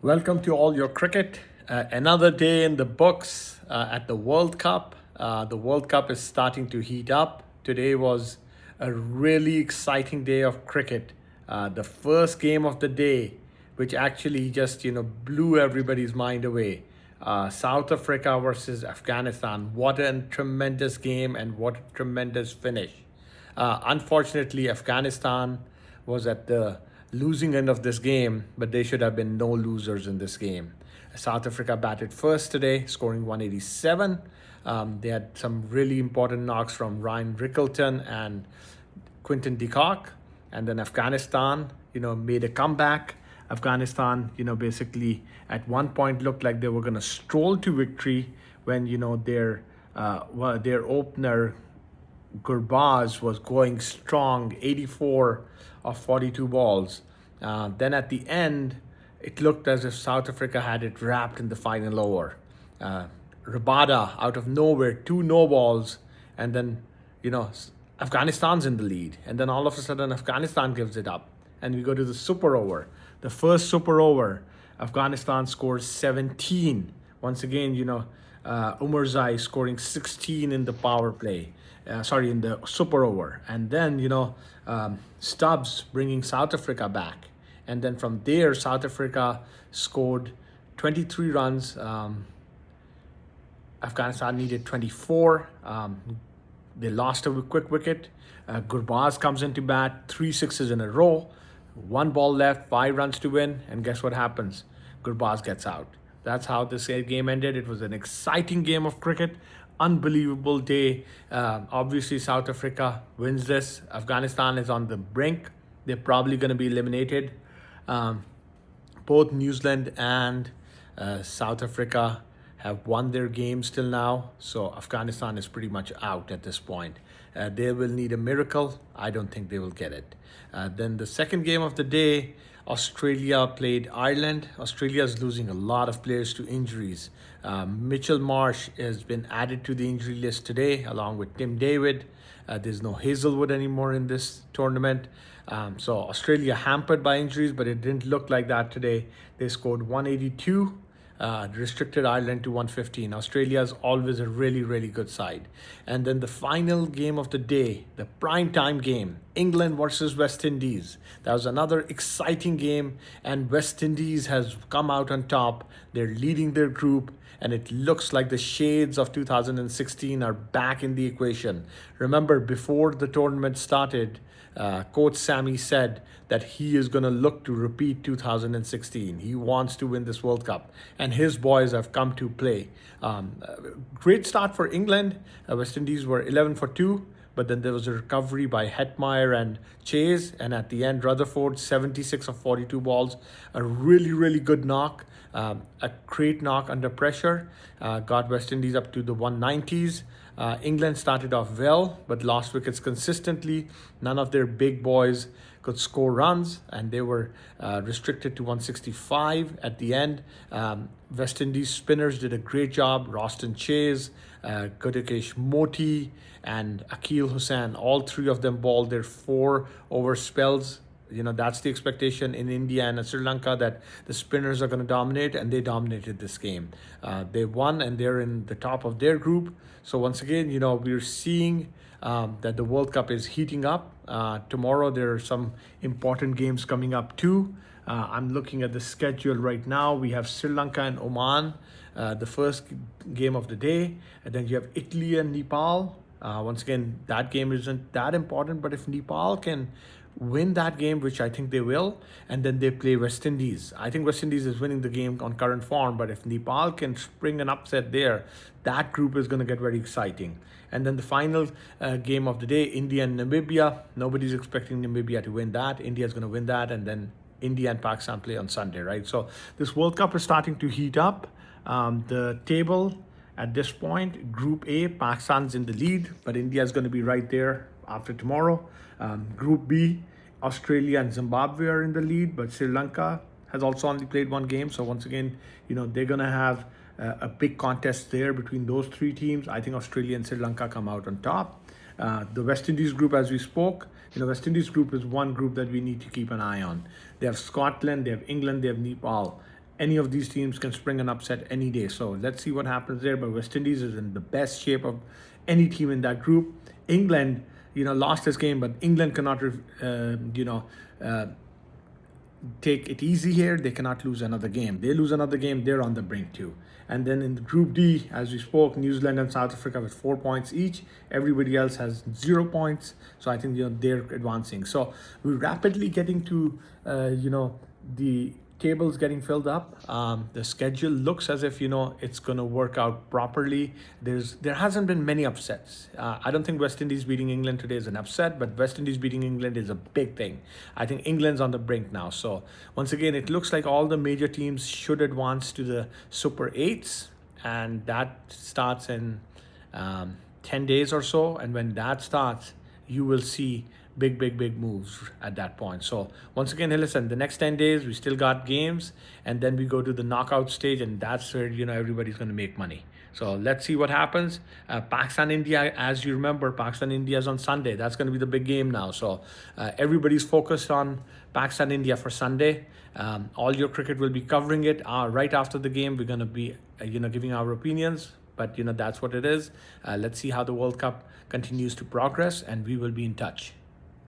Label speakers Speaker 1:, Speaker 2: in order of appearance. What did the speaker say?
Speaker 1: Welcome to all your cricket. Another day in the books at the World Cup. The World Cup is starting to heat up. Today was a really exciting day of cricket. The first game of the day, which actually just blew everybody's mind away. South Africa versus Afghanistan. What a tremendous game and what a tremendous finish. Unfortunately, Afghanistan was at the losing end of this game, but there should have been no losers in this game. South Africa batted first today, scoring 187. They had some really important knocks from Ryan Rickleton and Quinton de Kock. And then Afghanistan, made a comeback. Afghanistan, basically at one point looked like they were going to stroll to victory when, their opener Gurbaz was going strong, 84 of 42 balls. Then at the end, it looked as if South Africa had it wrapped in the final over. Rabada out of nowhere, two no balls, and then Afghanistan's in the lead, and then all of a sudden Afghanistan gives it up, and we go to the super over. The first super over, Afghanistan scores 17. Once again, Umarzai scoring 16 in the power play. In the super over, and then Stubbs bringing South Africa back, and then from there South Africa scored 23 runs. Afghanistan needed 24. They lost a quick wicket. Gurbaz comes into bat, three sixes in a row, one ball left, 5 runs to win, and guess what happens? Gurbaz gets out. That's how this game ended. It was an exciting game of cricket, unbelievable day. Obviously, South Africa wins this. Afghanistan is on the brink. They're probably going to be eliminated. Both New Zealand and South Africa have won their games till now, so Afghanistan is pretty much out at this point. They will need a miracle. I don't think they will get it. Then the second game of the day, Australia played Ireland. Australia is losing a lot of players to injuries. Mitchell Marsh has been added to the injury list today, along with Tim David. There's no Hazelwood anymore in this tournament. So Australia hampered by injuries, but it didn't look like that today. They scored 182. Restricted Ireland to 115. Australia is always a really, really good side. And then the final game of the day, the prime time game, England versus West Indies. That was another exciting game, and West Indies has come out on top. They're leading their group, and it looks like the shades of 2016 are back in the equation. Remember, before the tournament started, Coach Sammy said that he is going to look to repeat 2016. He wants to win this World Cup, and his boys have come to play. Great start for England. West Indies were 11 for 2, but then there was a recovery by Hetmeyer and Chase, and at the end, Rutherford, 76 of 42 balls. A really, really good knock. A great knock under pressure. Got West Indies up to the 190s. England started off well, but lost wickets consistently. None of their big boys could score runs, and they were restricted to 165 at the end. West Indies spinners did a great job. Roston Chase, Gudakesh Moti, and Akil Hussain, all three of them bowled their 4 over spells. That's the expectation in India and Sri Lanka, that the spinners are going to dominate, and they dominated this game. They won, and they're in the top of their group. So once again, we're seeing that the World Cup is heating up. Tomorrow there are some important games coming up too. I'm looking at the schedule right now. We have Sri Lanka and Oman, the first game of the day, and then you have Italy and Nepal. Once again, that game isn't that important, but if Nepal can win that game, which I think they will, and then they play West Indies. I think West Indies is winning the game on current form, but if Nepal can spring an upset there, that group is going to get very exciting. And then the final game of the day, India and Namibia. Nobody's expecting Namibia to win that. India is going to win that, and then India and Pakistan play on Sunday, right? So this World Cup is starting to heat up. The table at this point, Group A, Pakistan's in the lead, but India is going to be right there after tomorrow. Group B, Australia and Zimbabwe are in the lead, but Sri Lanka has also only played one game. So once again, they're going to have a big contest there between those three teams. I think Australia and Sri Lanka come out on top. The West Indies group, as we spoke, West Indies group is one group that we need to keep an eye on. They have Scotland, they have England, they have Nepal. any of these teams can spring an upset any day. So let's see what happens there. But West Indies is in the best shape of any team in that group. England, lost this game, but England cannot, take it easy here. They cannot lose another game. They lose another game, they're on the brink too. And then in Group D, as we spoke, New Zealand and South Africa with 4 points each. Everybody else has 0 points. So I think they're advancing. So we're rapidly getting to the tables getting filled up. The schedule looks as if it's going to work out properly. There hasn't been many upsets. I don't think West Indies beating England today is an upset, but West Indies beating England is a big thing. I think England's on the brink now. So once again, it looks like all the major teams should advance to the Super 8s, and that starts in 10 days or so. And when that starts, you will see big moves at that point. So once again, hey, listen, the next 10 days we still got games, and then we go to the knockout stage, and that's where everybody's going to make money. So let's see what happens. Pakistan India, as you remember, Pakistan India is on Sunday. That's going to be the big game now. So everybody's focused on Pakistan India for Sunday. All your cricket will be covering it right after the game. We're going to be giving our opinions, but that's what it is. Let's see how the World Cup continues to progress, and we will be in touch.